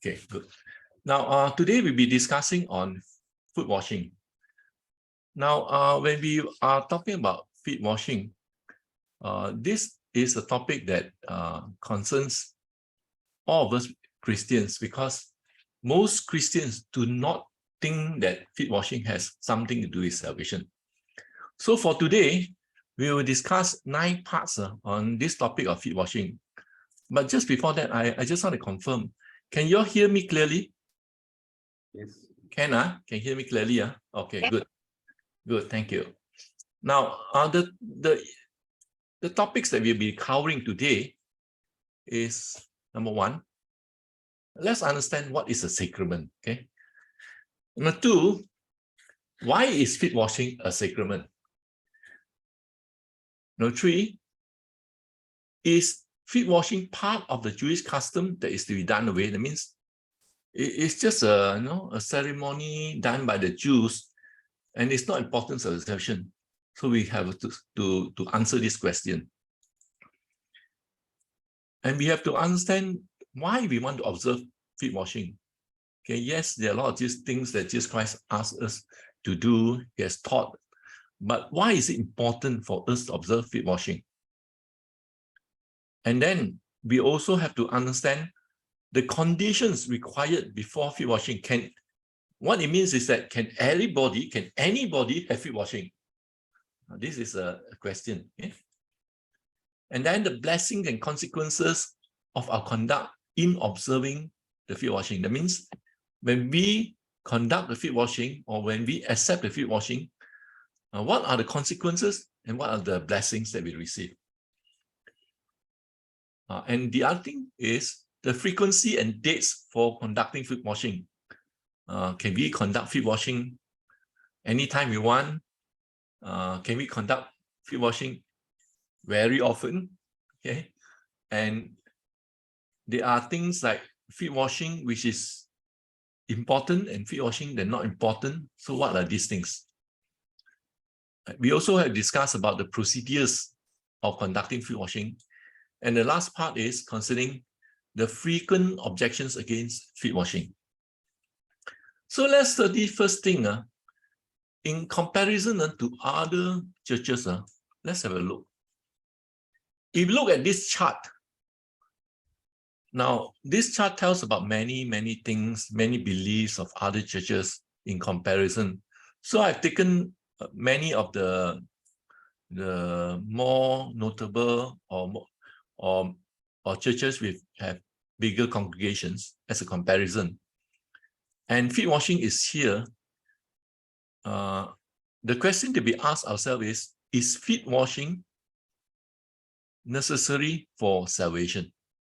Okay, good. Now, today we'll be discussing on foot washing. Now, when we are talking about feet washing, this is a topic that concerns all of us Christians, because most Christians do not think that feet washing has something to do with salvation. So for today, we will discuss 9 parts on this topic of feet washing. But just before that, I just want to confirm, can you all hear me clearly? Yes. Can hear me clearly? Okay, Yeah. good. Good, thank you. Now, the topics that we'll be covering today is, number 1, let's understand what is a sacrament, okay? Number 2, why is feet washing a sacrament? Number 3, is feet washing part of the Jewish custom that is to be done away? That means it's just a ceremony done by the Jews, and it's not important for the salvation. So we have to answer this question. And we have to understand why we want to observe feet washing. Okay, yes, there are a lot of these things that Jesus Christ asked us to do, he has taught. But why is it important for us to observe feet washing? And then we also have to understand the conditions required before feet washing. What it means is that can anybody have feet washing? This is a question. Okay? And then the blessings and consequences of our conduct in observing the feet washing. That means when we conduct the feet washing, or when we accept the feet washing, what are the consequences and what are the blessings that we receive? And the other thing is the frequency and dates for conducting feet washing. Can we conduct feet washing anytime we want? Can we conduct feet washing very often? Okay, and there are things like feet washing which is important and feet washing that are not important. So what are these things? We also have discussed about the procedures of conducting feet washing. And the last part is concerning the frequent objections against feet washing. So let's study first thing. In comparison to other churches, let's have a look. If you look at this chart, now this chart tells about many things, many beliefs of other churches in comparison. So I've taken many of the more notable or churches with have bigger congregations as a comparison. And feet washing is here. The question to be asked ourselves is feet washing necessary for salvation?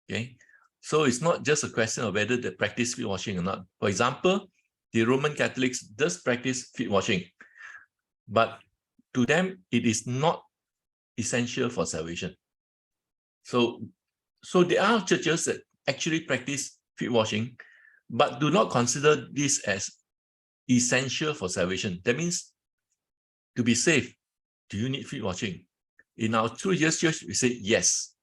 Okay, so it's not just a question of whether they practice feet washing or not. For example, the Roman Catholics does practice feet washing, but to them it is not essential for salvation. So there are churches that actually practice feet washing, but do not consider this as essential for salvation. That means to be saved, do you need feet washing? In our True Jesus Church, we say yes.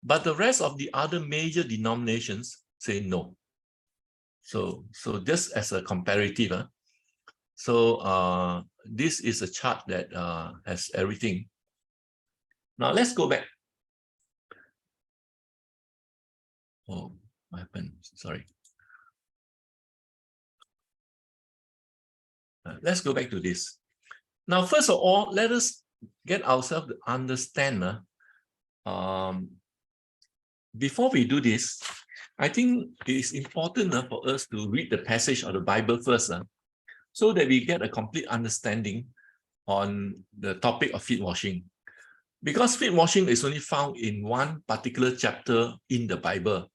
But the rest of the other major denominations say no. So just as a comparative, this is a chart that has everything. Now let's go back. Oh, what happened? Sorry. Let's go back to this. Now, first of all, let us get ourselves to understand. Before we do this, I think it is important for us to read the passage of the Bible first, so that we get a complete understanding on the topic of feet washing. Because feet washing is only found in one particular chapter in the Bible.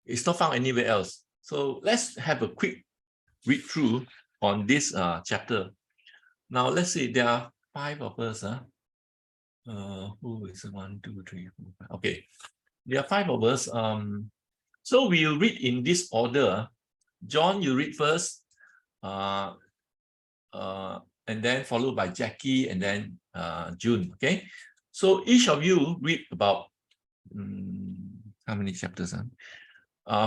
It's not found anywhere else. So let's have a quick read through on this chapter. Now, let's see, there are 5 of us. Who is 1, 2, 3, 4, 5? Okay, there are 5 of us. So we'll read in this order. John, you read first, and then followed by Jackie, and then June. Okay, so each of you read about how many chapters?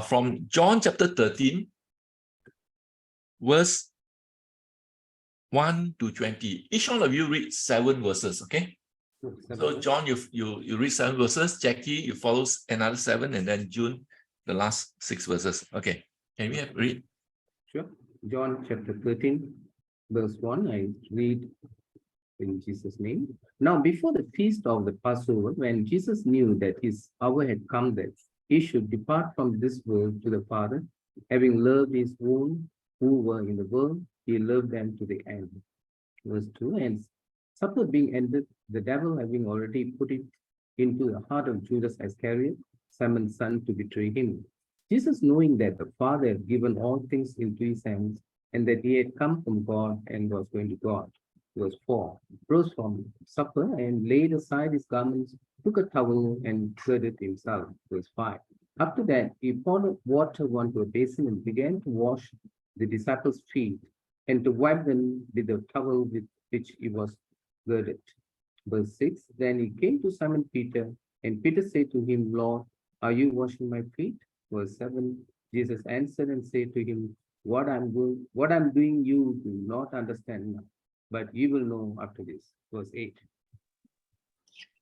from John chapter 13, verse 1 to 20. Each one of you read 7 verses, okay? So John, you read 7 verses. Jackie, you follow another 7, and then June, the last 6 verses. Okay, can we read? Sure. John chapter 13, verse 1, I read in Jesus' name. Now, before the feast of the Passover, when Jesus knew that his hour had come that he should depart from this world to the Father, having loved his own who were in the world, he loved them to the end. Verse 2, and supper being ended, the devil having already put it into the heart of Judas Iscariot, Simon's son, to betray him. Jesus, knowing that the Father had given all things into his hands, and that he had come from God and was going to God. Verse 4, rose from supper and laid aside his garments, took a towel and girded himself. Verse 5, after that, he poured water onto a basin and began to wash the disciples' feet and to wipe them with the towel with which he was girded. Verse 6, then he came to Simon Peter, and Peter said to him, Lord, are you washing my feet? Verse 7, Jesus answered and said to him, what I'm doing you do not understand now, but you will know after this. Verse 8.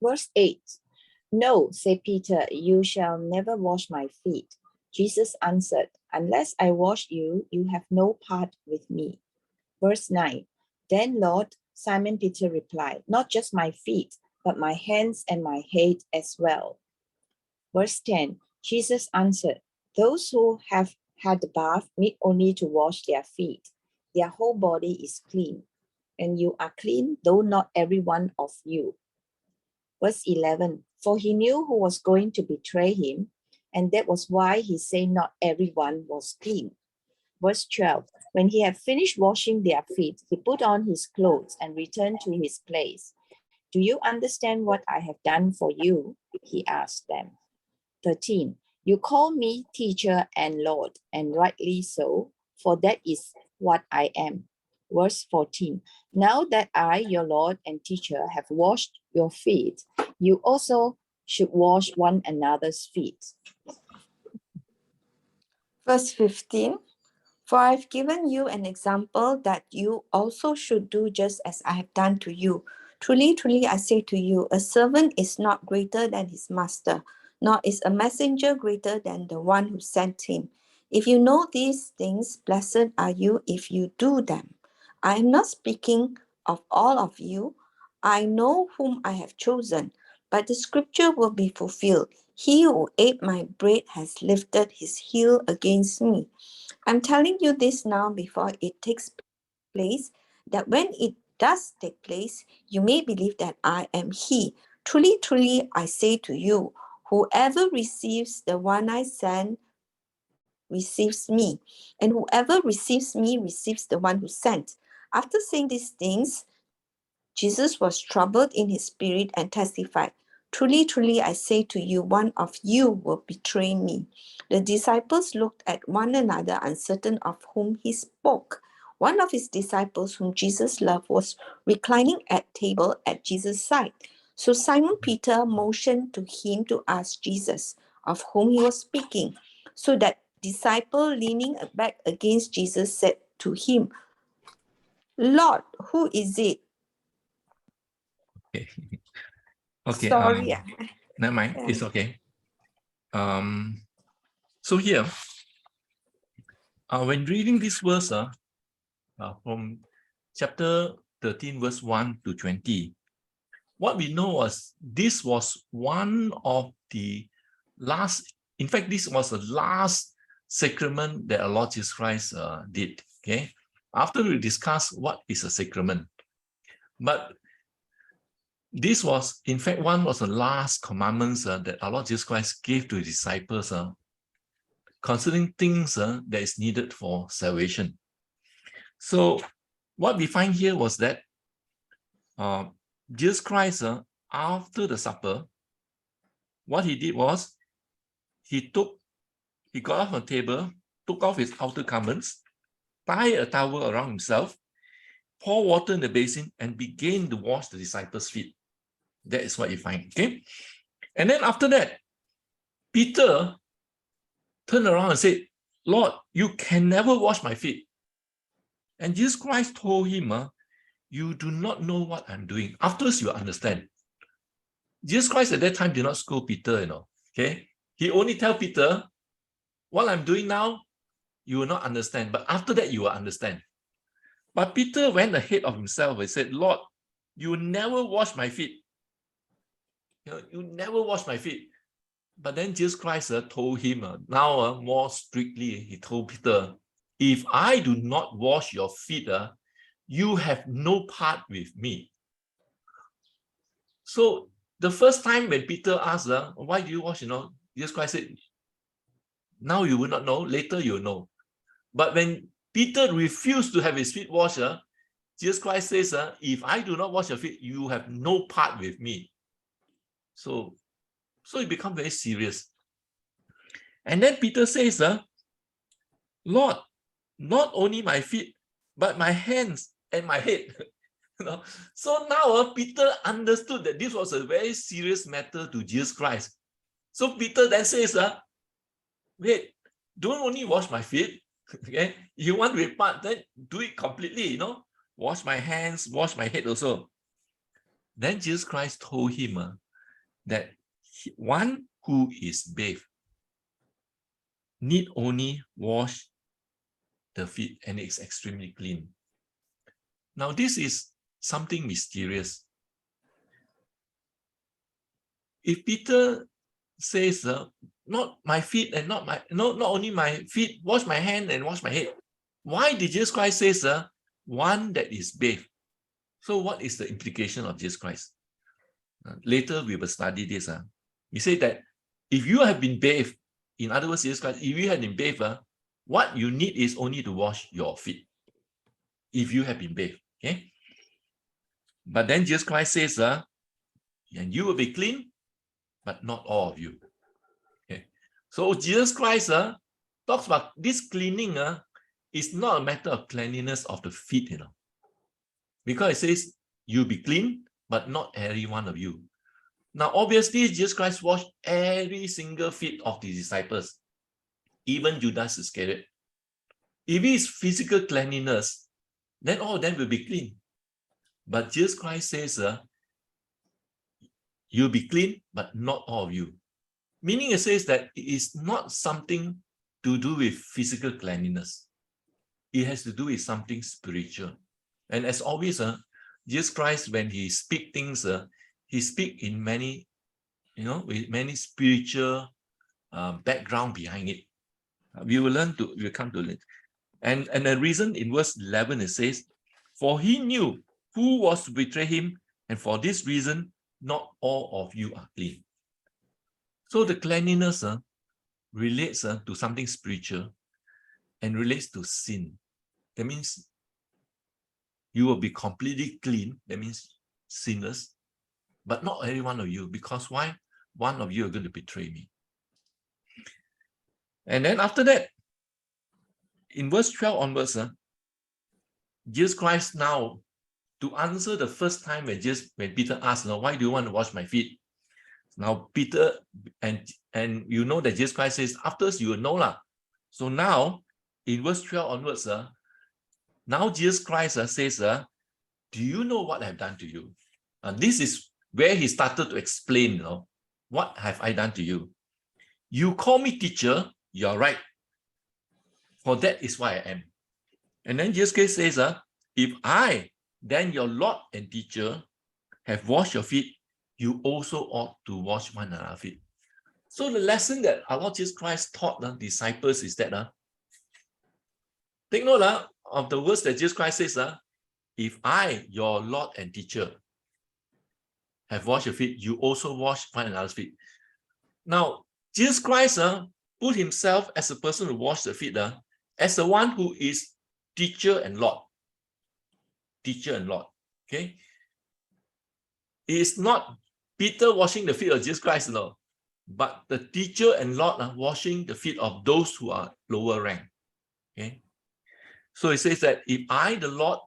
Verse 8, no, said Peter, you shall never wash my feet. Jesus answered, unless I wash you, you have no part with me. Verse 9, then Lord, Simon Peter replied, not just my feet, but my hands and my head as well. Verse 10, Jesus answered, those who have had the bath need only to wash their feet. Their whole body is clean, and you are clean, though not every one of you. Verse 11, for he knew who was going to betray him, and that was why he said not everyone was clean. Verse 12, when he had finished washing their feet, he put on his clothes and returned to his place. Do you understand what I have done for you? He asked them. 13, you call me teacher and Lord, and rightly so, for that is what I am. Verse 14, now that I, your Lord and teacher, have washed your feet, you also should wash one another's feet. Verse 15, for I have given you an example that you also should do just as I have done to you. Truly, truly, I say to you, a servant is not greater than his master, nor is a messenger greater than the one who sent him. If you know these things, blessed are you if you do them. I am not speaking of all of you. I know whom I have chosen, but the scripture will be fulfilled. He who ate my bread has lifted his heel against me. I'm telling you this now before it takes place, that when it does take place, you may believe that I am he. Truly, truly, I say to you, whoever receives the one I send receives me, and whoever receives me receives the one who sent. After saying these things, Jesus was troubled in his spirit and testified, truly, truly, I say to you, one of you will betray me. The disciples looked at one another, uncertain of whom he spoke. One of his disciples, whom Jesus loved, was reclining at table at Jesus' side. So Simon Peter motioned to him to ask Jesus of whom he was speaking. So that disciple, leaning back against Jesus, said to him, Lord, who is it? Okay. Okay. Sorry. Never mind. It's okay. So here, when reading this verse from chapter 13, verse 1 to 20, what we know was this was one of the last, in fact, this was the last sacrament that our Lord Jesus Christ did. Okay. After we discuss what is a sacrament, but this was, in fact, one of the last commandments that our Lord Jesus Christ gave to his disciples concerning things that is needed for salvation. So what we find here was that Jesus Christ, after the supper, what he did was he got off the table, took off his outer garments, tied a towel around himself, pour water in the basin, and began to wash the disciples' feet. That is what you find. Okay. And then after that, Peter turned around and said, Lord, you can never wash my feet. And Jesus Christ told him, you do not know what I'm doing. Afterwards, you understand. Jesus Christ at that time did not scold Peter, okay? He only tell Peter, what I'm doing now, you will not understand. But after that, you will understand. But Peter went ahead of himself and said, Lord, you never wash my feet. You never wash my feet. But then Jesus Christ told him, now more strictly, he told Peter, if I do not wash your feet, you have no part with me. So the first time when Peter asked, why do you wash, Jesus Christ said, now you will not know, later you'll know. But when Peter refused to have his feet washed, Jesus Christ says, if I do not wash your feet, you have no part with me. So it becomes very serious. And then Peter says, Lord, not only my feet, but my hands and my head. So now Peter understood that this was a very serious matter to Jesus Christ. So Peter then says, wait, don't only wash my feet. Okay, you want to be part, then do it completely, wash my hands, wash my head also. Then Jesus Christ told him that one who is bathed need only wash the feet and it's extremely clean. Now this is something mysterious. If Peter says, not my feet and not only my feet, wash my hand and wash my head. Why did Jesus Christ say, one that is bathed? So what is the implication of Jesus Christ? Later we will study this. He said that if you have been bathed, in other words, Jesus Christ, if you have been bathed, what you need is only to wash your feet. If you have been bathed, okay? But then Jesus Christ says, and you will be clean, but not all of you. Okay. So Jesus Christ talks about this cleaning is not a matter of cleanliness of the feet, because it says you be clean, but not every one of you. Now, obviously, Jesus Christ washed every single feet of the disciples, even Judas Iscariot. If it is physical cleanliness, then all of them will be clean. But Jesus Christ says, you'll be clean, but not all of you. Meaning it says that it is not something to do with physical cleanliness. It has to do with something spiritual. And as always, Jesus Christ, when he speaks things, he speaks in many, with many spiritual background behind it. We'll come to it. And the reason in verse 11, it says, for he knew who was to betray him, and for this reason, not all of you are clean. So the cleanliness relates to something spiritual and relates to sin. That means you will be completely clean. That means sinless. But not every one of you. Because why? One of you are going to betray me. And then after that, in verse 12 onwards, Jesus Christ now, to answer the first time when Peter asked, why do you want to wash my feet? Now Peter, and you know that Jesus Christ says, afterwards you will know lah. So now, in verse 12 onwards, now Jesus Christ says, do you know what I've done to you? This is where he started to explain, what have I done to you? You call me teacher, you're right. For that is why I am. And then Jesus Christ says, if I, then your Lord and teacher, have washed your feet, you also ought to wash one another's feet. So the lesson that our Lord Jesus Christ taught the disciples is that, take note of the words that Jesus Christ says, if I, your Lord and teacher, have washed your feet, you also wash one another's feet. Now, Jesus Christ put himself as a person who washed the feet, as the one who is teacher and Lord. Teacher and Lord. Okay? It is not Peter washing the feet of Jesus Christ, no, but the teacher and Lord are washing the feet of those who are lower rank. Okay? So it says that if I, the Lord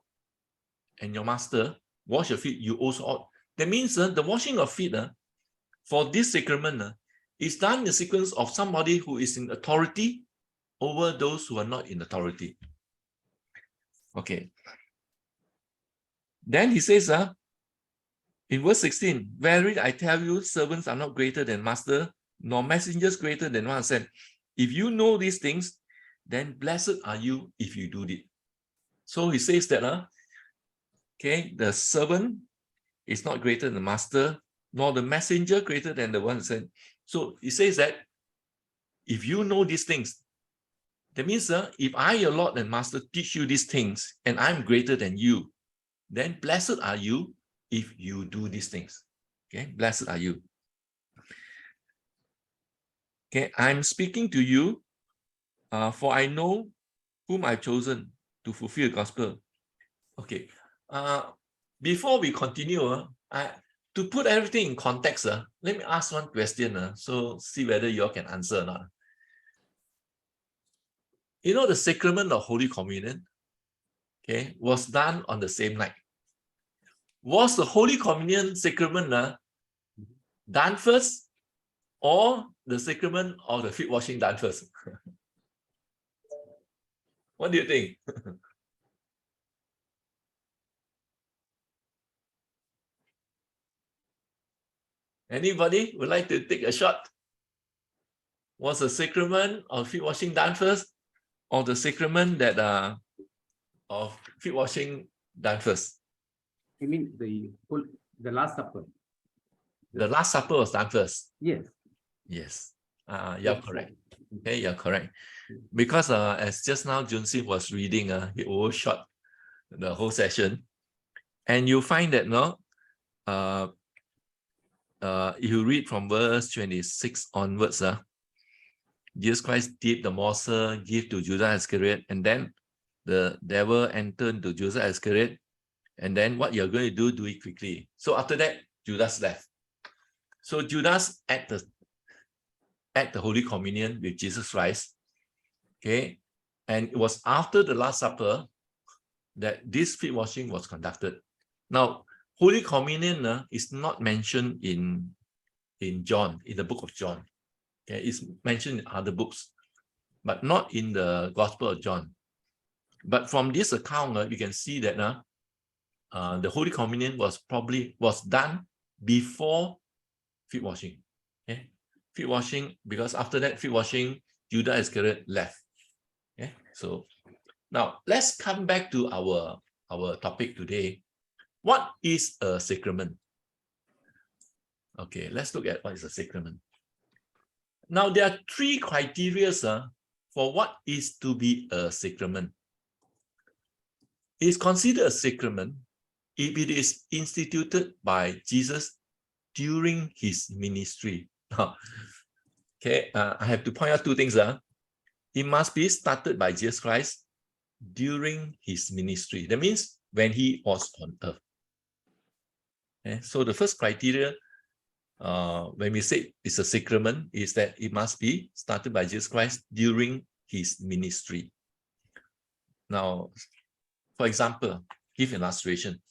and your master, wash your feet, you also ought. That means the washing of feet for this sacrament It's done in the sequence of somebody who is in authority over those who are not in authority. Okay. Then he says, in verse 16, verily I tell you, servants are not greater than master, nor messengers greater than one sent. If you know these things, then blessed are you if you do it. So he says that, okay, the servant is not greater than the master, nor the messenger greater than the one sent. So he says that if you know these things, that means if I, your Lord and Master, teach you these things, and I'm greater than you, then blessed are you if you do these things. Okay, blessed are you. Okay, I'm speaking to you, for I know whom I've chosen to fulfill the gospel. Okay, before we continue, to put everything in context, let me ask one question, so see whether you all can answer or not. You know, the sacrament of Holy Communion, okay, was done on the same night. Was the Holy Communion sacrament done first, or the sacrament of the feet washing done first? What do you think? Anybody would like to take a shot? Was the sacrament of feet washing done first, or the sacrament that of feet washing done first? You mean the Last Supper? The Last Supper was done first. Yes. Yes. You're correct. Okay, you're correct. Because as just now Junsi was reading, he overshot the whole session. And you find that you read from verse 26 onwards, Jesus Christ dipped the morsel, give to Judas Iscariot, and then the devil entered into Judas Iscariot, and then what you're going to do it quickly. So after that, Judas left. So Judas at the Holy Communion with Jesus Christ, okay, and it was after the Last Supper that this feet washing was conducted. Now, Holy Communion is not mentioned in John, in the book of John. Okay, it's mentioned in other books, but not in the Gospel of John. But from this account, you can see that the Holy Communion was done before feet washing. Okay, feet washing, because after that feet washing, Judas Iscariot left. Okay, so now let's come back to our topic today. What is a sacrament? Okay, let's look at what is a sacrament. Now, there are three criteria for what is to be a sacrament. It is considered a sacrament if it is instituted by Jesus during his ministry. Okay, I have to point out two things. It must be started by Jesus Christ during his ministry. That means when he was on earth. Okay, so the first criteria, when we say it's a sacrament, is that it must be started by Jesus Christ during his ministry. Now, for example, give an illustration.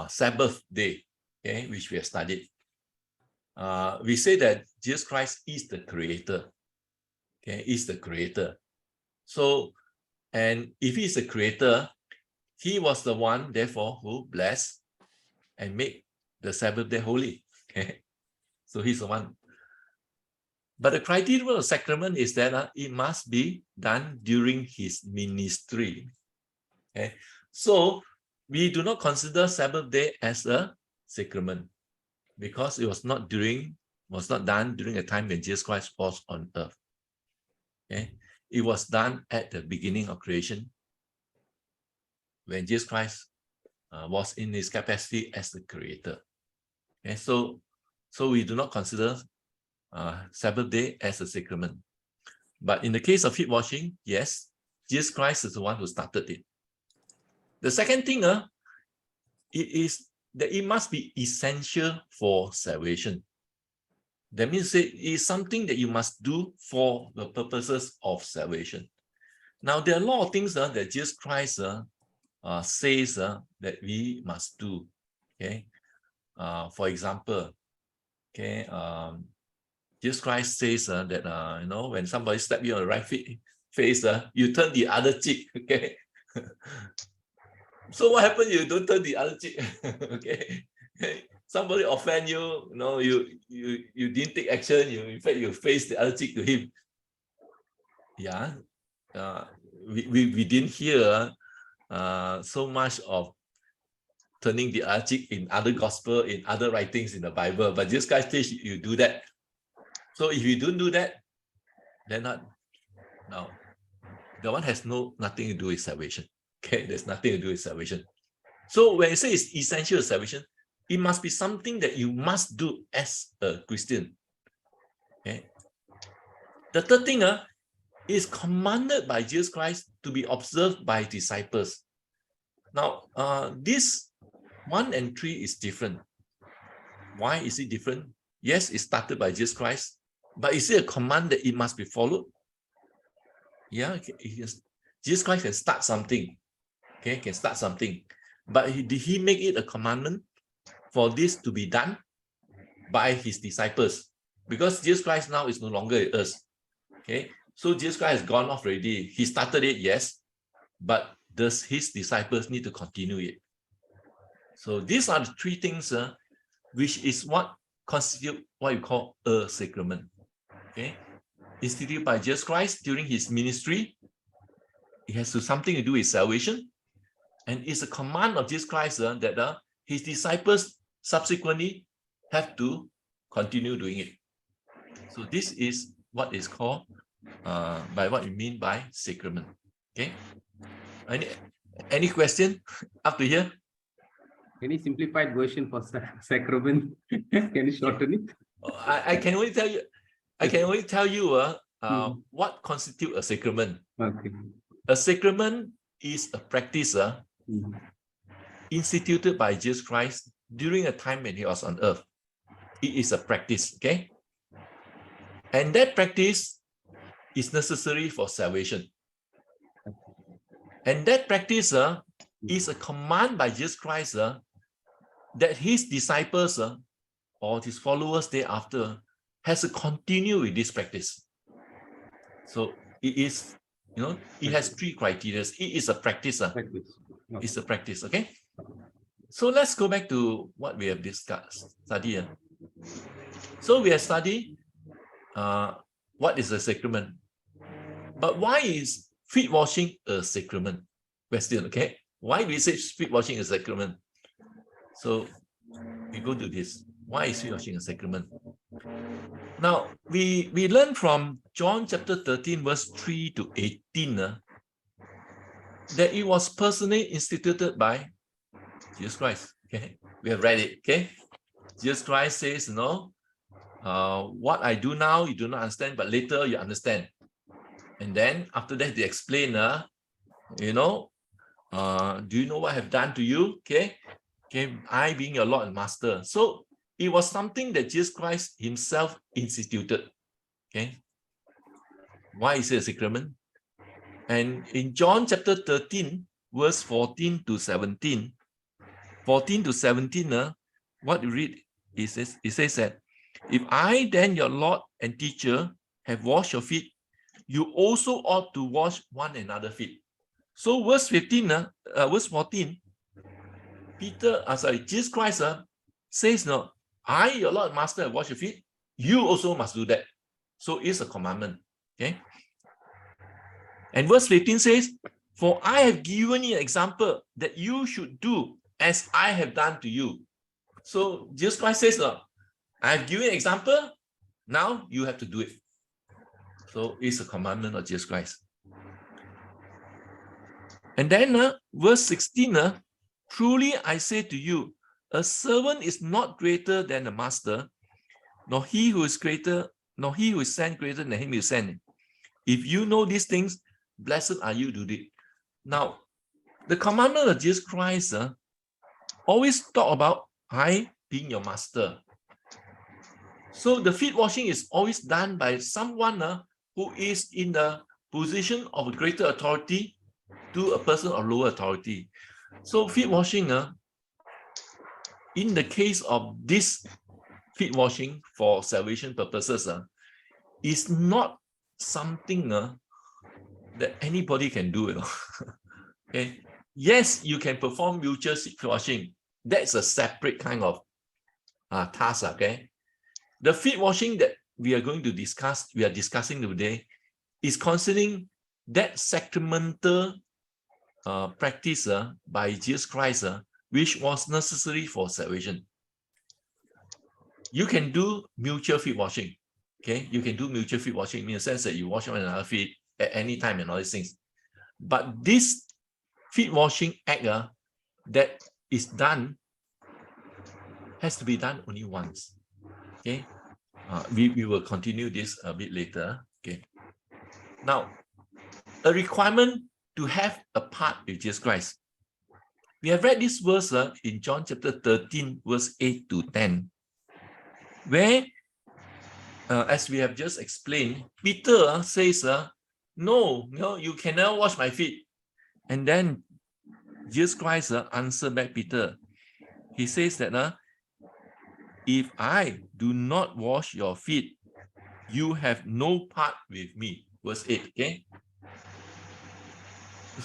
Sabbath day, okay, which we have studied. We say that Jesus Christ is the creator. Okay, is the creator. So, and if he is the creator, he was the one, therefore, who blessed and made the Sabbath day holy. Okay, so he's the one. But the criteria of sacrament is that it must be done during his ministry. Okay, so we do not consider Sabbath day as a sacrament because it was not done during a time when Jesus Christ was on earth. Okay, it was done at the beginning of creation when Jesus Christ was in his capacity as the creator. Okay, so we do not consider Sabbath day as a sacrament. But in the case of feet washing, yes, Jesus Christ is the one who started it. The second thing, it is that it must be essential for salvation. That means it is something that you must do for the purposes of salvation. Now, there are a lot of things that Jesus Christ says that we must do. Okay, for example, okay, Jesus Christ says that you know, when somebody slap you on the right face, you turn the other cheek. Okay. So what happened? You don't turn the other cheek. Okay. Somebody offend you, you know, you didn't take action. In fact, you face the other cheek to him. Yeah. We didn't hear so much of turning the other cheek in other gospel, in other writings in the Bible, but Jesus Christ says you do that. So if you don't do that, then no, the one has nothing to do with salvation. Okay, there's nothing to do with salvation. So when you say it's essential to salvation, it must be something that you must do as a Christian. Okay. The third thing is commanded by Jesus Christ to be observed by disciples. Now, this 1 and 3 is different. Why is it different? Yes, it started by Jesus Christ, but is it a command that it must be followed? Yeah, Jesus Christ can start something. Okay, can start something. But did he make it a commandment for this to be done by his disciples? Because Jesus Christ now is no longer with us. Okay, so Jesus Christ has gone off already. He started it, yes, but does his disciples need to continue it? So these are the three things which is what constitute what you call a sacrament. Okay, instituted by Jesus Christ during his ministry. It has something to do with salvation, and it's a command of Jesus Christ that his disciples subsequently have to continue doing it. So this is what is called by what we mean by sacrament. Okay. Any question up to here? Any simplified version for sacrament? Can you shorten it? I can only tell you. I can only tell you what constitutes a sacrament. Okay. A sacrament is a practice instituted by Jesus Christ during a time when he was on earth. It is a practice, okay? And that practice is necessary for salvation. And that practice is a command by Jesus Christ that his disciples or his followers thereafter has to continue with this practice. So it is, you know, it has 3 criteria. It is a practice. It's a practice, okay? So let's go back to what we have studied. So we have studied what is a sacrament. But why is feet washing a sacrament? Question, okay? Why do we say feet washing a sacrament? So we go to this. Why is feet washing a sacrament? Now, we learn from John chapter 13, verse 3 to 18, that it was personally instituted by Jesus Christ. Okay, we have read it. Okay, Jesus Christ says, you know, what I do now, you do not understand, but later you understand. And then after that, they explain, you know, do you know what I have done to you? Okay, I being your Lord and Master. So it was something that Jesus Christ himself instituted. Okay, why is it a sacrament? And in John chapter 13, verse 14 to 17, 14 to 17, what you read, it says that, if I then, your Lord and teacher, have washed your feet, you also ought to wash one another's feet. So verse 15, verse 14, Jesus Christ says, no, I, your Lord and Master, have washed your feet. You also must do that. So it's a commandment. Okay. And verse 15 says, for I have given you an example that you should do as I have done to you. So Jesus Christ says, I have given you an example, now you have to do it. So it's a commandment of Jesus Christ. And then verse 16, truly I say to you, a servant is not greater than a master, nor he who is sent greater than him who is sent. If you know these things, blessed are you to do it. Now, the commandment of Jesus Christ always talk about I being your master. So the feet washing is always done by someone who is in the position of a greater authority to a person of lower authority. So feet washing, in the case of this feet washing for salvation purposes, is not something that anybody can do. Okay. Yes, you can perform mutual feet washing. That's a separate kind of task. Okay. The feet washing that we are discussing today, is concerning that sacramental practice by Jesus Christ, which was necessary for salvation. You can do mutual feet washing. Okay, you can do mutual feet washing in the sense that you wash one another feet at any time and all these things. But this feet washing act that is done has to be done only once. Okay, we will continue this a bit later. Okay, now a requirement to have a part with Jesus Christ. We have read this verse in John chapter 13, verse 8 to 10, where, as we have just explained, Peter says, no, you cannot wash my feet. And then Jesus Christ answered back Peter. He says that, if I do not wash your feet, you have no part with me. Verse 8, okay?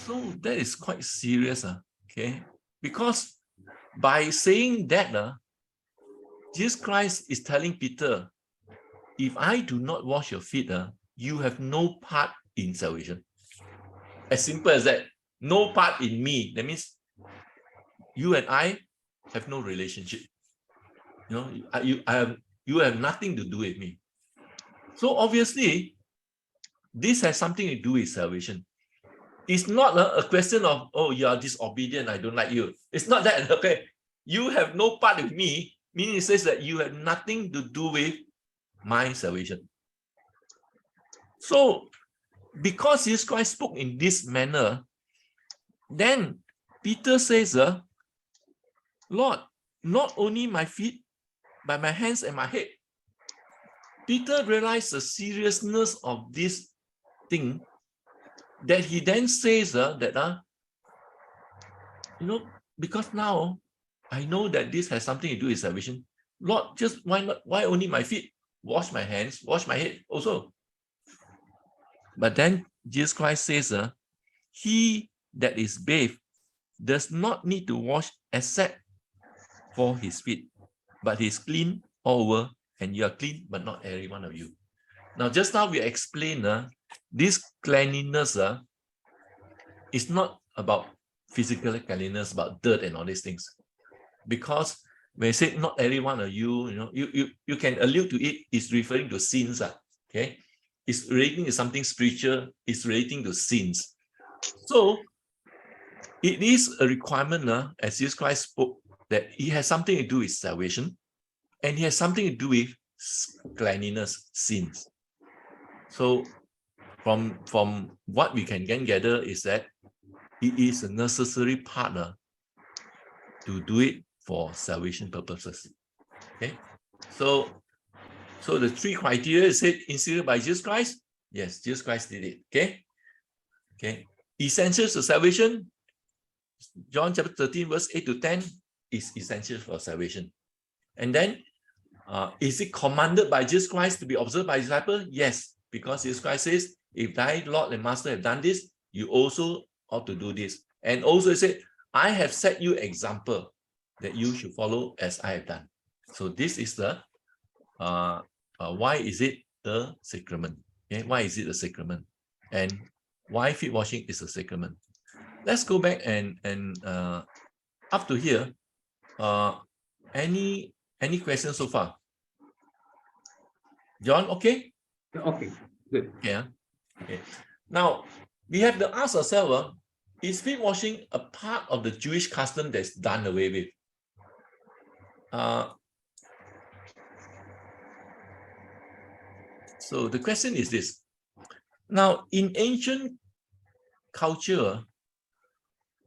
So that is quite serious, okay? Because by saying that, Jesus Christ is telling Peter, if I do not wash your feet, you have no part in salvation. As simple as that. No part in me. That means you and I have no relationship. You have nothing to do with me. So obviously, this has something to do with salvation. It's not a question of, oh, you are disobedient, I don't like you. It's not that, okay? You have no part with me, meaning it says that you have nothing to do with my salvation. So, because Jesus Christ spoke in this manner, then Peter says, Lord, not only my feet, but my hands and my head. Peter realized the seriousness of this thing, that he then says that, because now I know that this has something to do with salvation. Lord, just why only my feet? Wash my hands, wash my head also. But then Jesus Christ says, he that is bathed does not need to wash except for his feet, but he's clean all over, and you are clean, but not every one of you. Now, just now we explained this cleanliness is not about physical cleanliness, about dirt and all these things. Because when you say not every one of you, you can allude to it, is referring to sins. Okay, it's relating to something spiritual, it's relating to sins. So it is a requirement, as Jesus Christ spoke, that it has something to do with salvation, and it has something to do with cleanliness, sins. So from what we can gather is that it is a necessary partner to do it for salvation purposes. Okay, so the three criteria is instituted by Jesus Christ. Yes, Jesus Christ did it. Okay. Essentials to salvation. John chapter 13, verse 8 to 10 is essential for salvation. And then, is it commanded by Jesus Christ to be observed by disciples? Yes, because Jesus Christ says, if thy Lord and Master have done this, you also ought to do this. And also he said, I have set you example that you should follow as I have done. So this is the, why is it the sacrament? Okay, why is it a sacrament? And why feet washing is a sacrament? Let's go back and up to here. Any questions so far? John, okay? Okay, good. Yeah. Okay. Now we have to ask ourselves: is feet washing a part of the Jewish custom that's done away with? So the question is this: now in ancient culture,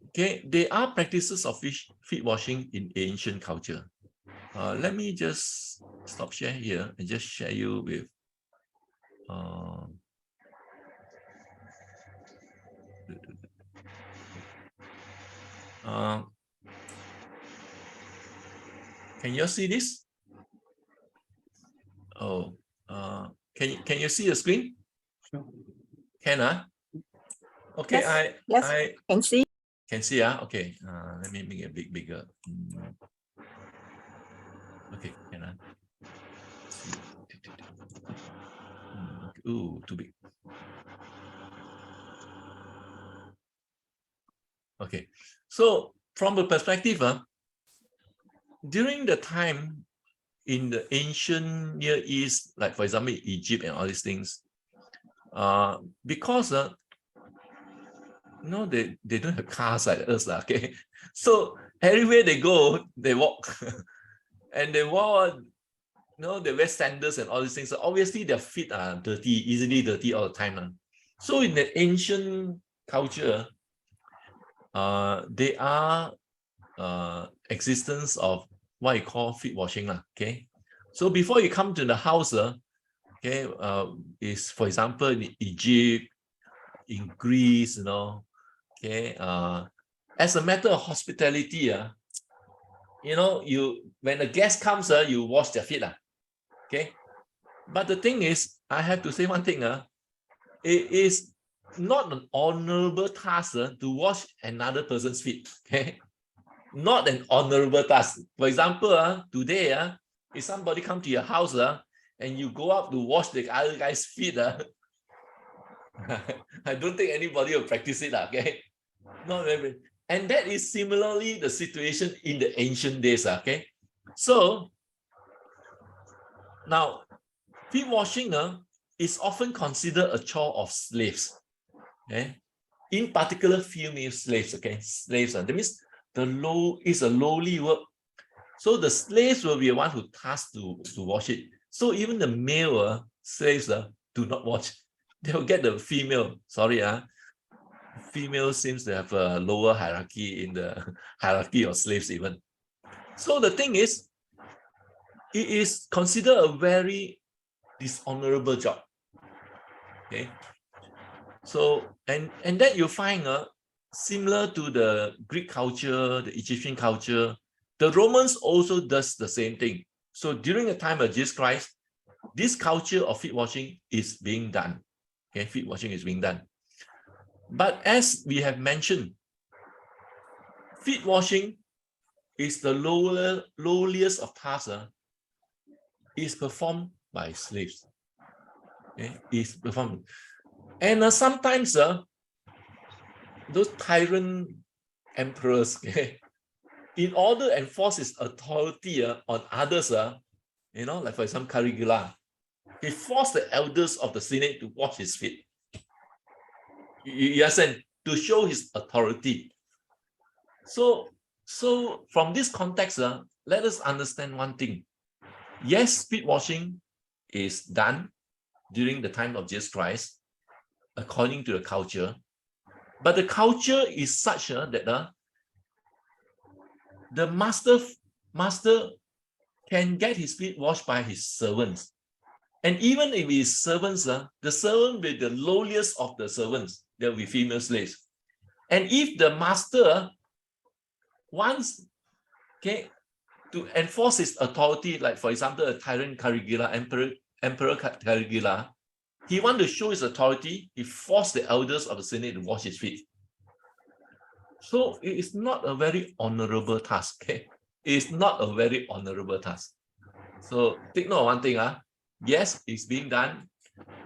okay, there are practices of feet washing in ancient culture. Let me just stop share here and just share you with can you see this? Oh, Can you see the screen? Sure. Can okay, Yes, yes. I Can see. can see okay. Let me make it a bit bigger. Okay, can see. Ooh, too big. Okay, so from the perspective, during the time in the ancient Near East, like for example, Egypt and all these things, because they don't have cars like us, okay. So everywhere they go, they walk, and they walk. They wear sandals and all these things. So obviously their feet are dirty, easily dirty all the time. So in the ancient culture, there are existence of what you call feet washing. Okay. So before you come to the house, okay, is for example in Egypt, in Greece, okay, as a matter of hospitality, when a guest comes, you wash their feet. Okay. But the thing is, I have to say one thing. It is not an honorable task to wash another person's feet. Okay. Not an honorable task. For example, today, if somebody come to your house and you go up to wash the other guy's feet, I don't think anybody will practice it. Okay. Not very. And that is similarly the situation in the ancient days. Okay. So now, feet washing is often considered a chore of slaves. Okay, in particular female slaves. Okay, slaves. That means is a lowly work. So the slaves will be the one who tasked to wash it. So even the male slaves do not wash. They will get the female. Sorry, female seems to have a lower hierarchy in the hierarchy of slaves even. So the thing is, it is considered a very dishonorable job. Okay. So and that you find similar to the Greek culture, the Egyptian culture, the Romans also does the same thing. So during the time of Jesus Christ, this culture of feet washing is being done. Okay, feet washing is being done. But as we have mentioned, feet washing is the lowliest of tasks. Is performed by slaves. Okay, is performed. And sometimes those tyrant emperors, okay, in order to enforce his authority on others, like for example, Caligula, he forced the elders of the Senate to wash his feet. You understand? To show his authority. So from this context, let us understand one thing. Yes, feet washing is done during the time of Jesus Christ, according to the culture. But the culture is such that the master can get his feet washed by his servants. And even if his servants, the servant will be the lowliest of the servants, there will be female slaves. And if the master wants, okay, to enforce his authority, like for example, a tyrant Caligula, Emperor Caligula, he wants to show his authority, he forced the elders of the Senate to wash his feet. So it is not a very honorable task. Okay? It is not a very honorable task. So take note of one thing. Yes, it's being done,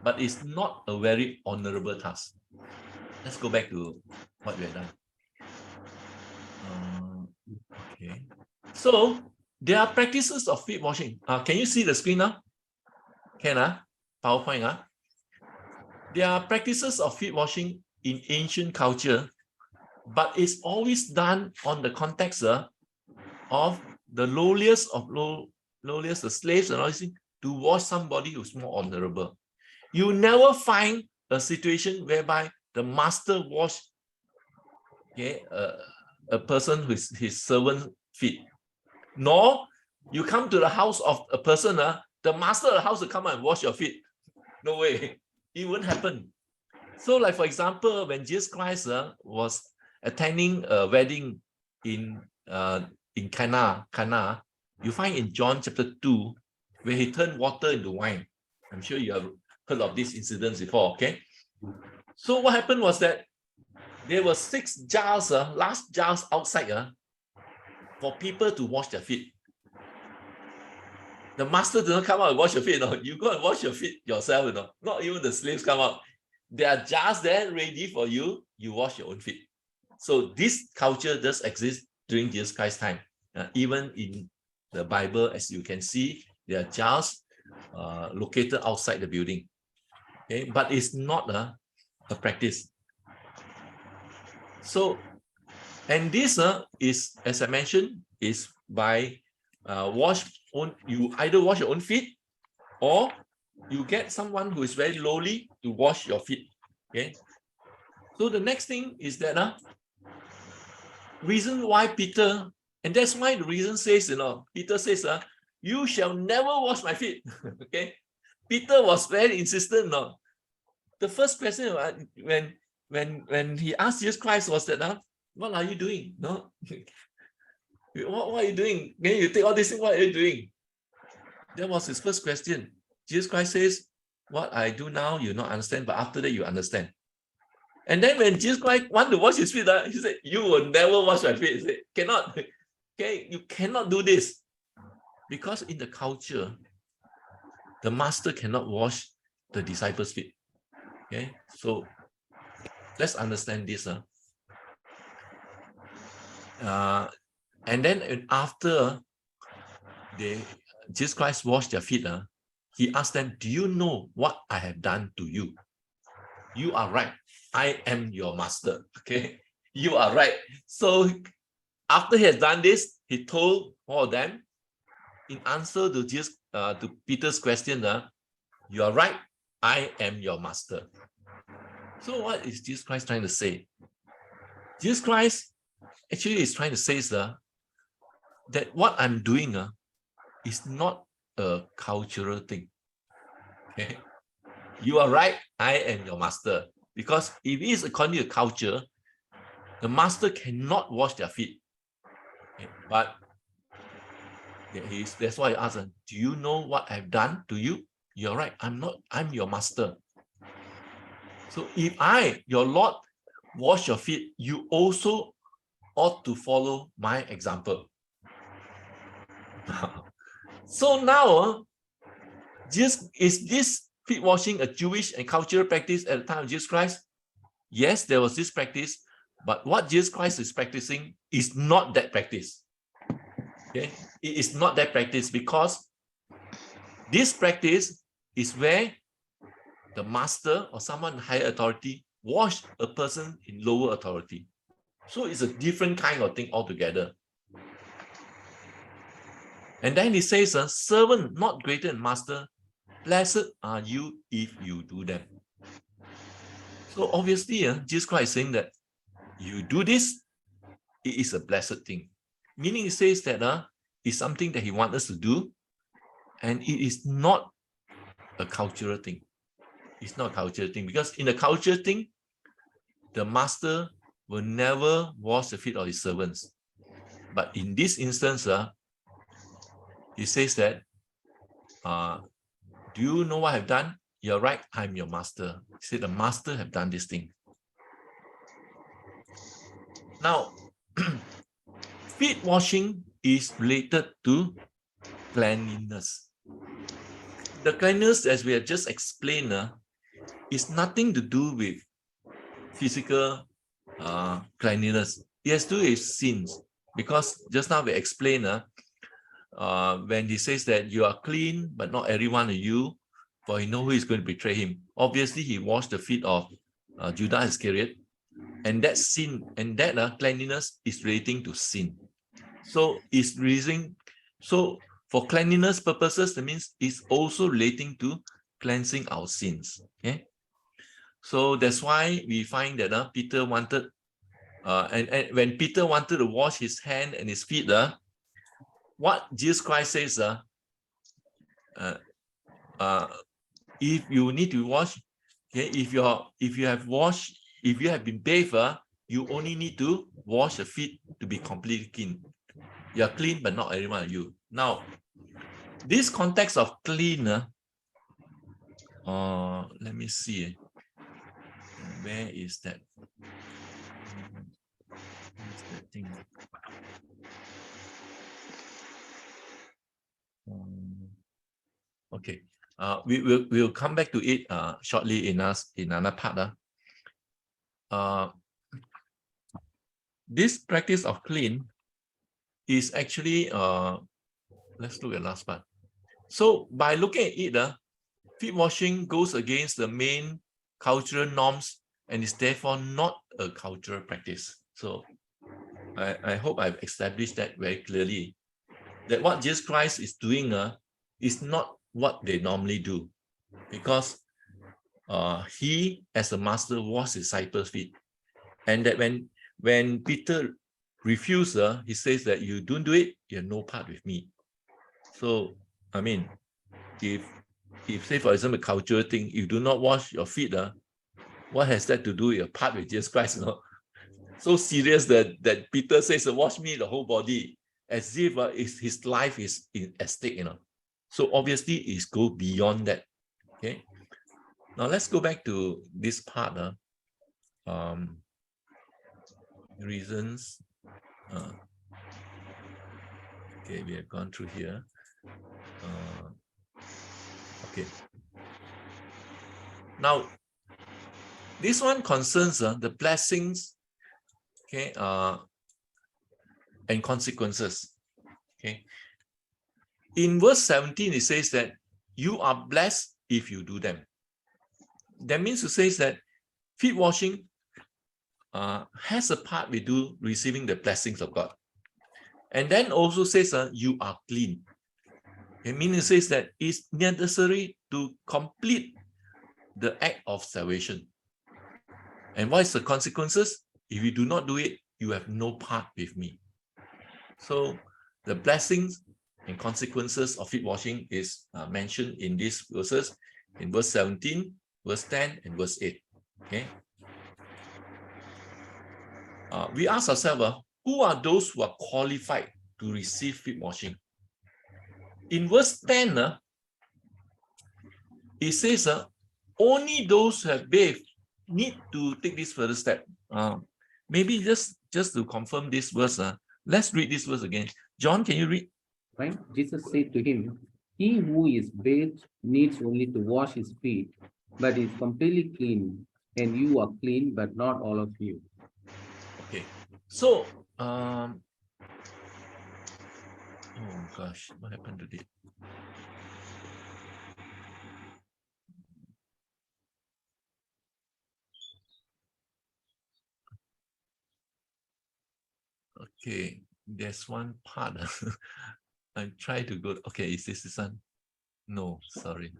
but it's not a very honorable task. Let's go back to what we have done. Okay. So there are practices of feet washing. Can you see the screen now? Can PowerPoint. There are practices of feet washing in ancient culture, but it's always done on the context of the lowliest of lowliest, the slaves and all these things, to wash somebody who's more honorable. You never find a situation whereby the master wash a person with his servant feet. Nor you come to the house of a person, the master of the house will come and wash your feet. No way, it won't happen. So like for example, when Jesus Christ was attending a wedding in Cana, you find in John chapter 2, where he turned water into wine. I'm sure you have heard of these incidents before, okay? So what happened was that there were 6 jars, last jars outside for people to wash their feet. The master did not come out and wash your feet, no. You go and wash your feet yourself, you know. Not even the slaves come out. There are jars there ready for you. You wash your own feet. So this culture does exist during Jesus Christ's time. Even in the Bible, as you can see, there are jars located outside the building. Okay, but it's not a practice. So, and this is, as I mentioned, is by you either wash your own feet or you get someone who is very lowly to wash your feet. Okay. So the next thing is that reason why Peter, and that's why the reason says, Peter says, you shall never wash my feet. Okay. Peter was very insistent. The first question when he asked Jesus Christ was that, what are you doing? No. What are you doing? When you take all these things, what are you doing? That was his first question. Jesus Christ says, what I do now, you not understand, but after that you understand. And then when Jesus Christ wanted to wash his feet, he said, you will never wash my feet. He said, cannot. Okay, you cannot do this. Because in the culture, the master cannot wash the disciples' feet. Okay, so let's understand this. And then after Jesus Christ washed their feet, he asked them, do you know what I have done to you? You are right. I am your master. Okay, you are right. So after he has done this, he told all of them, in answer to Peter's question, you are right. I am your master. So what is Jesus Christ trying to say? Jesus Christ actually is trying to say that what I'm doing is not a cultural thing. Okay, you are right. I am your master. Because if it is according to culture, the master cannot wash their feet. Okay, but that's why I asked them, do you know what I've done to you? You're right. I'm your master. So if I, your Lord, wash your feet, you also ought to follow my example. So now, is this feet washing a Jewish and cultural practice at the time of Jesus Christ? Yes, there was this practice, but what Jesus Christ is practicing is not that practice. Okay, it is not that practice, because this practice is where the master or someone in higher authority wash a person in lower authority. So it's a different kind of thing altogether. And then he says, a servant not greater than master, blessed are you if you do them. So obviously, Jesus Christ is saying that you do this, it is a blessed thing. Meaning he says that it's something that he wants us to do, and it is not a cultural thing. It's not a cultural thing, because in a cultural thing, the master will never wash the feet of his servants. But in this instance, he says that, do you know what I've done? You're right, I'm your master. He said the master have done this thing. Now, feet washing is related to cleanliness. The cleanliness, as we have just explained, is nothing to do with physical cleanliness. It has to do with sins. Because just now we explained, when he says that you are clean, but not every one of you, for he knows who is going to betray him. Obviously, he washed the feet of Judas Iscariot, and that sin and that cleanliness is relating to sin. So it's reason. So for cleanliness purposes, that means it's also relating to cleansing our sins. Okay. So that's why we find that Peter wanted, and when Peter wanted to wash his hand and his feet, what Jesus Christ says, if you need to wash, okay, if you have been bathed, you only need to wash the feet to be completely clean. You are clean, but not everyone of you. Now, this context of clean let me see. Where is that? Where's that thing? Okay. We'll come back to it shortly in another part. This practice of clean is actually let's look at last part. So by looking at it, feet washing goes against the main cultural norms and is therefore not a cultural practice. So I hope I've established that very clearly, that what Jesus Christ is doing is not what they normally do, because he as a master washed his disciples' feet, and that when Peter refused, he says that you don't do it, you have no part with me. So I mean, if say for example cultural thing, you do not wash your feet, what has that to do with your part with Jesus Christ? So serious that Peter says, wash me the whole body, as if his life is at stake, So obviously it's go beyond that. Okay. Now let's go back to this part. Reasons. Okay, we have gone through here. Okay. Now, this one concerns the blessings, okay, and consequences. Okay. In verse 17, it says that you are blessed if you do them. That means to say that feet washing has a part with receiving the blessings of God. And then also says you are clean. It means it says that it's necessary to complete the act of salvation. And what is the consequences? If you do not do it, you have no part with me. So the blessings and consequences of feet washing is mentioned in these verses, in verse 17, verse 10, and verse 8. Okay. We ask ourselves, who are those who are qualified to receive feet washing? In verse 10, it says, only those who have bathed need to take this further step. Maybe just to confirm this verse, let's read this verse again. John, can you read? Right? Jesus said to him, he who is bathed needs only to wash his feet, but is completely clean, and you are clean, but not all of you. Okay. So, oh gosh, what happened to this? Okay, there's one part. I try to go. Okay, is this one? No, sorry.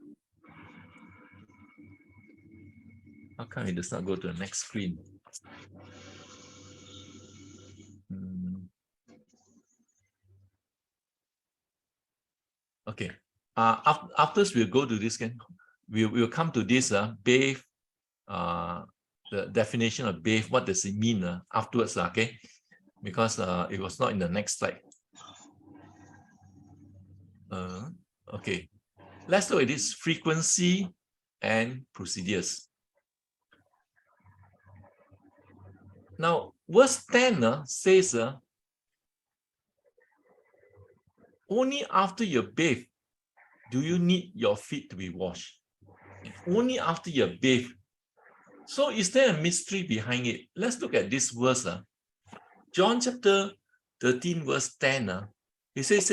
How come it does not go to the next screen? Okay. After we'll go to this again. We'll come to this bathe. The definition of bathe. What does it mean? Afterwards, okay. Because it was not in the next slide. Okay. Let's look at this frequency and procedures. Now, verse 10 says, only after you bathe do you need your feet to be washed. Only after you bathe. So is there a mystery behind it? Let's look at this verse. John chapter 13, verse 10. He says,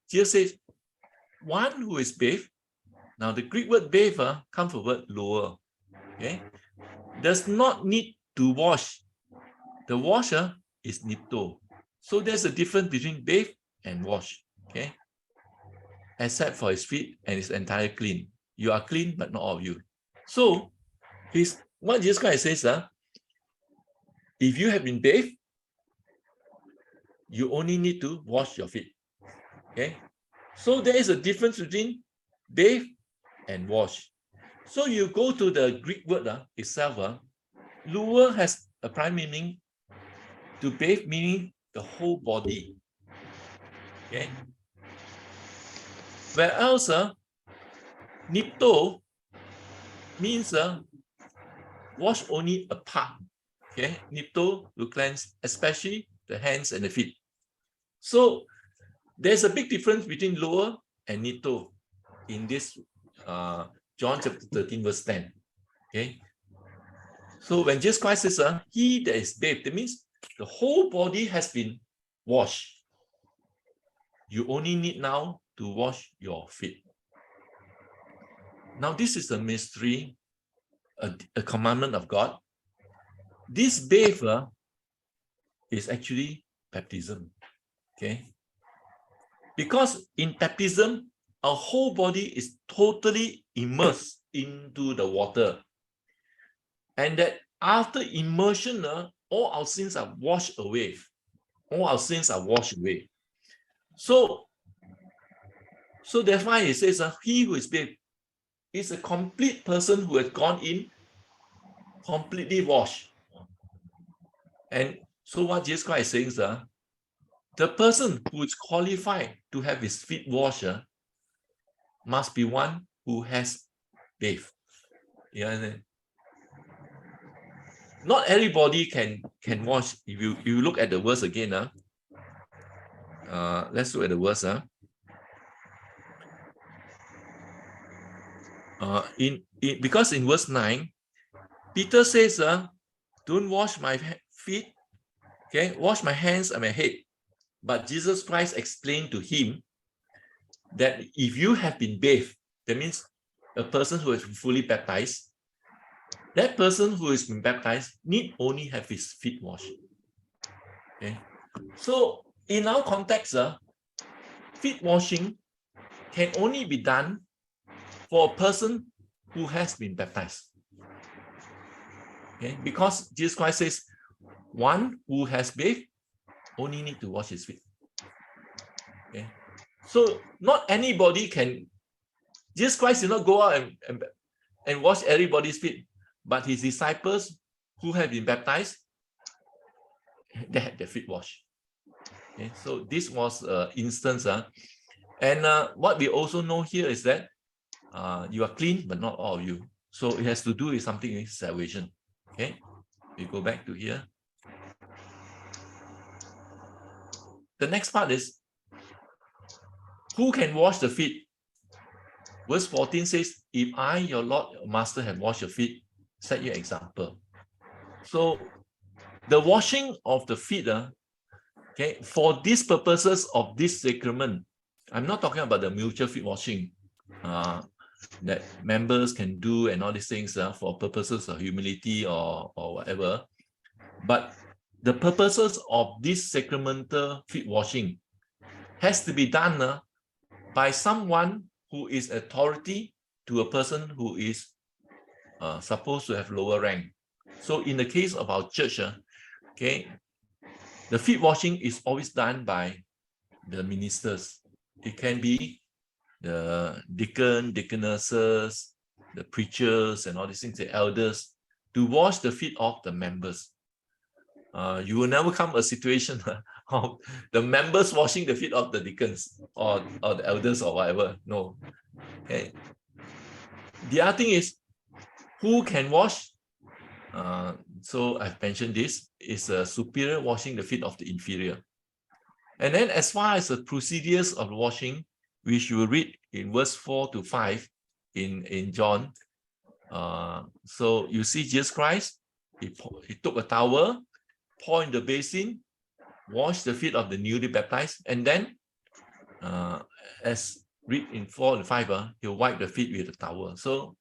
Jesus says, one who is bathed. Now the Greek word bathe comes from the word lower. Okay, does not need to wash. The washer is nipto. So there's a difference between bathe and wash. Okay, except for his feet and his entire clean. You are clean, but not all of you. So what Jesus Christ says, if you have been bathed, you only need to wash your feet. Okay, so there is a difference between bathe and wash. So you go to the Greek word itself. Lower has a prime meaning. To bathe meaning the whole body. Okay. Whereas nipto means wash only a part. Okay, nipto to cleanse, especially the hands and the feet. So there's a big difference between lower and nipto in this John chapter 13 verse 10. Okay, so when Jesus Christ says, he that is bathed, that means the whole body has been washed. You only need now to wash your feet. Now this is a mystery, a commandment of God. This bathe is actually baptism. Okay, because in baptism, our whole body is totally immersed into the water. And that after immersion, all our sins are washed away. All our sins are washed away. So that's why it says, he who is bathed is a complete person who has gone in completely washed. And so what Jesus Christ is saying, the person who is qualified to have his feet washed must be one who has bathed. Yeah. Not everybody can wash. If you look at the verse again, let's look at the verse. Because in verse 9, Peter says, don't wash my feet, okay, wash my hands and my head. But Jesus Christ explained to him that if you have been bathed, that means a person who is fully baptized, that person who has been baptized need only have his feet washed. Okay, so in our context, feet washing can only be done for a person who has been baptized. Okay, because Jesus Christ says, one who has bathed only need to wash his feet. Okay, so not anybody can. Jesus Christ did not go out and wash everybody's feet, but his disciples who have been baptized, they had their feet washed. Okay, so this was an instance. And what we also know here is that you are clean, but not all of you. So it has to do with something with salvation. Okay, we go back to here. The next part is, who can wash the feet? Verse 14 says, if I, your Lord, your Master, have washed your feet, set your example. So the washing of the feet, okay, for these purposes of this sacrament, I'm not talking about the mutual feet washing that members can do and all these things for purposes of humility or whatever. But the purposes of this sacramental feet washing has to be done by someone who is authority to a person who is supposed to have lower rank. So in the case of our church, okay, the feet washing is always done by the ministers. It can be the deacon, deaconesses, the preachers, and all these things, the elders, to wash the feet of the members. You will never come a situation of the members washing the feet of the deacons or the elders or whatever. No. Okay. The other thing is, who can wash? So I've mentioned this is a superior washing the feet of the inferior. And then as far as the procedures of washing, which you will read in verse 4 to 5 in John. So you see Jesus Christ, he took a towel, pour in the basin, wash the feet of the newly baptized, and then as read in 4 and 5, he'll wipe the feet with the towel. So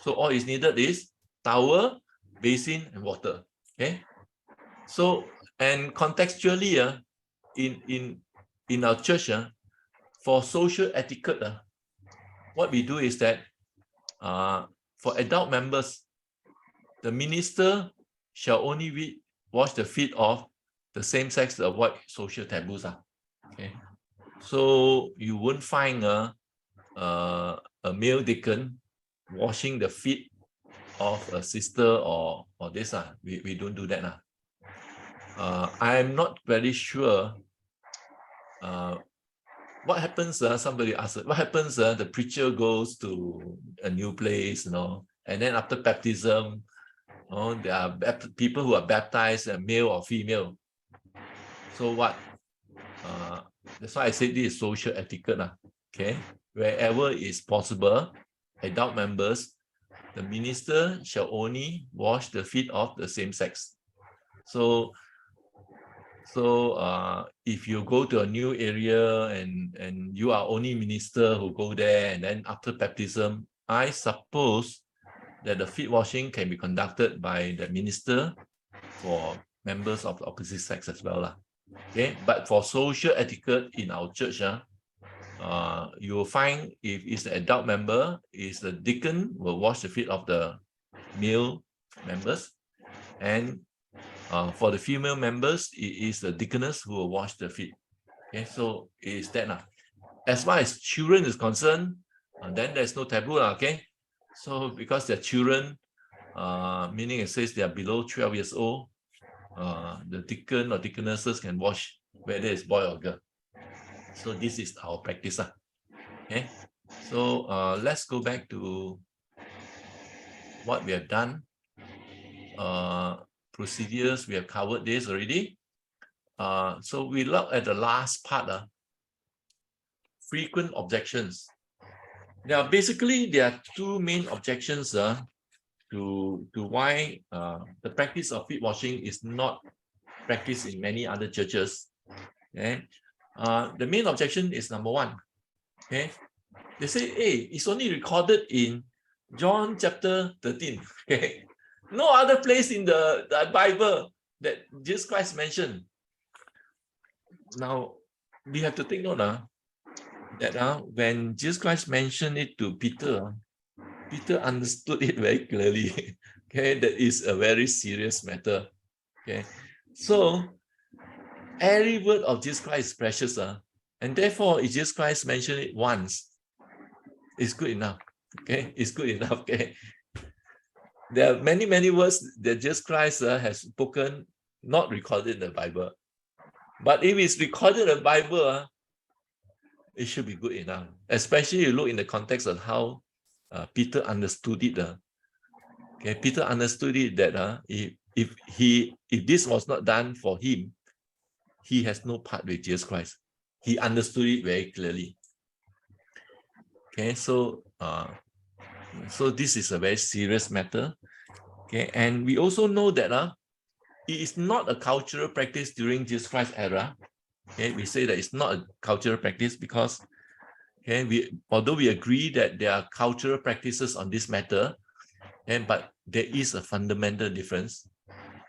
all is needed is towel, basin, and water. Okay. So, and contextually, in our church, for social etiquette, what we do is that for adult members, the minister shall only wash the feet of the same sex to avoid social taboos. Okay, so you won't find a male deacon washing the feet of a sister or this. We don't do that. I'm not very sure what happens. Somebody asked, what happens? The preacher goes to a new place, And then after baptism, there are people who are baptized, male or female. So what? That's why I said this is social etiquette. Okay, wherever is possible, adult members, the minister shall only wash the feet of the same sex. So if you go to a new area and you are only minister who go there, and then after baptism, I suppose that the feet washing can be conducted by the minister for members of the opposite sex as well. Okay, but for social etiquette in our church, you will find if it's the adult member, is the deacon will wash the feet of the male members, and for the female members, it is the deaconess who will wash the feet. Okay, so it is that. As far as children is concerned, then there's no taboo. Okay, so because they're children, meaning it says they are below 12 years old, the deacon or deaconesses can wash whether it's boy or girl. So this is our practice. Okay, so let's go back to what we have done. Procedures, we have covered this already. So we look at the last part, frequent objections. Now, basically, there are two main objections to why the practice of feet washing is not practiced in many other churches. Okay, the main objection is number one. Okay, they say, hey, it's only recorded in John chapter 13. Okay, no other place in the Bible that Jesus Christ mentioned. Now, we have to take note that when Jesus Christ mentioned it to Peter, Peter understood it very clearly. Okay, that is a very serious matter. Okay, so every word of Jesus Christ is precious, and therefore, if Jesus Christ mentioned it once, it's good enough. Okay, it's good enough. Okay, there are many words that Jesus Christ has spoken, not recorded in the Bible. But if it's recorded in the Bible, it should be good enough. Especially you look in the context of how Peter understood it. Okay, Peter understood it that if this was not done for him, he has no part with Jesus Christ. He understood it very clearly. Okay, so this is a very serious matter. Okay, and we also know that it is not a cultural practice during Jesus Christ's era. Okay, we say that it's not a cultural practice because, okay, although we agree that there are cultural practices on this matter, but there is a fundamental difference,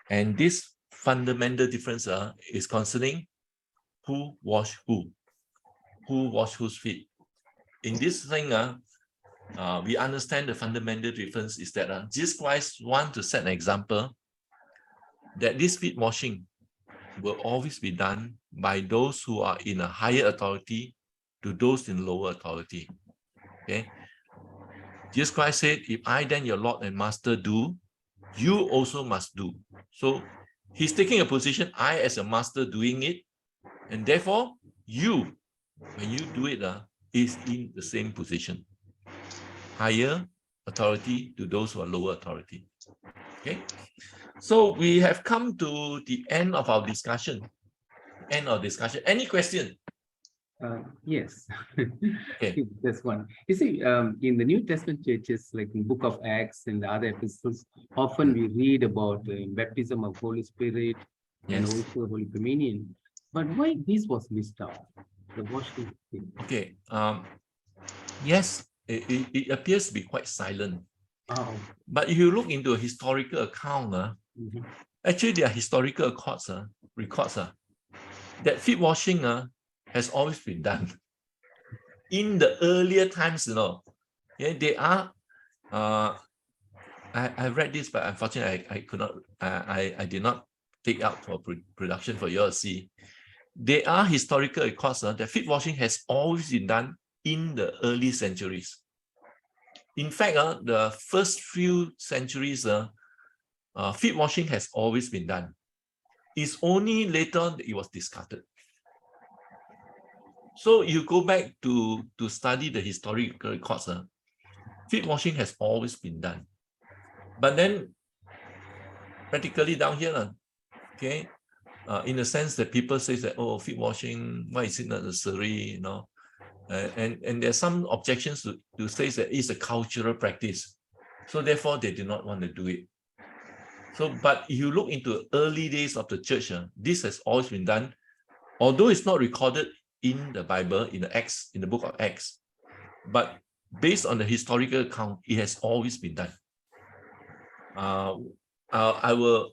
and this fundamental difference is concerning who wash whose feet. In this thing, we understand the fundamental difference is that Jesus Christ wants to set an example that this feet washing will always be done by those who are in a higher authority to those in lower authority. Okay. Jesus Christ said, if I then your Lord and Master do, you also must do. So he's taking a position, I as a master doing it, and therefore you, when you do it, is in the same position. Higher authority to those who are lower authority. Okay. So we have come to the end of our discussion. Any question? Yes. Okay. This one. You see, in the New Testament churches, like in Book of Acts and the other epistles, often we read about the baptism of Holy Spirit and also Holy Communion. But why this was missed out? The washing thing. Okay. Yes, it appears to be quite silent. Oh. But if you look into a historical account, actually there are historical records that feet washing has always been done. In the earlier times, they are. I read this, but unfortunately I could not. I did not take out for production for you all to see. There are historical records that feet washing has always been done in the early centuries. In fact, the first few centuries, feet washing has always been done. It's only later that it was discarded. So you go back to study the historical records, feet washing has always been done. But then practically down here, okay, in the sense that people say that, oh, feet washing, why is it not necessary, you know? And there's some objections to say that it's a cultural practice. So therefore, they do not want to do it. So, but if you look into early days of the church, this has always been done, although it's not recorded in the Bible, in the book of Acts, but based on the historical account, it has always been done. I will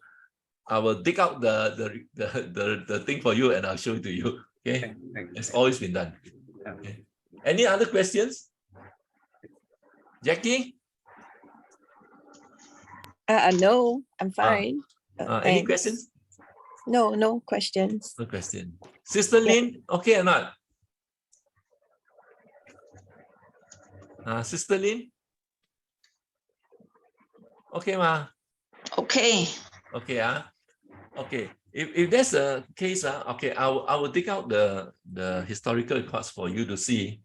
dig out the thing for you and I'll show it to you. Okay, it's always been done. Okay. Any other questions? Jackie? No, I'm fine. Any Thanks. questions? No questions. No question. Sister Lynn, okay or not? Sister Lynn? Okay, ma. Okay. Okay, okay. If that's the case, okay, I will dig out the historical records for you to see.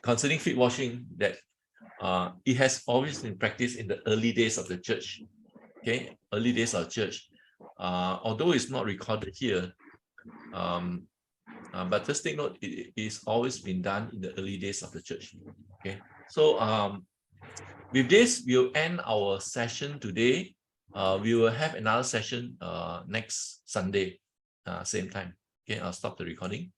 Concerning feet washing, that it has always been practiced in the early days of the church. Okay, early days of church. Although it's not recorded here, but just take note, it is always been done in the early days of the church. Okay, so with this, we'll end our session today. We will have another session next Sunday, same time. Okay, I'll stop the recording.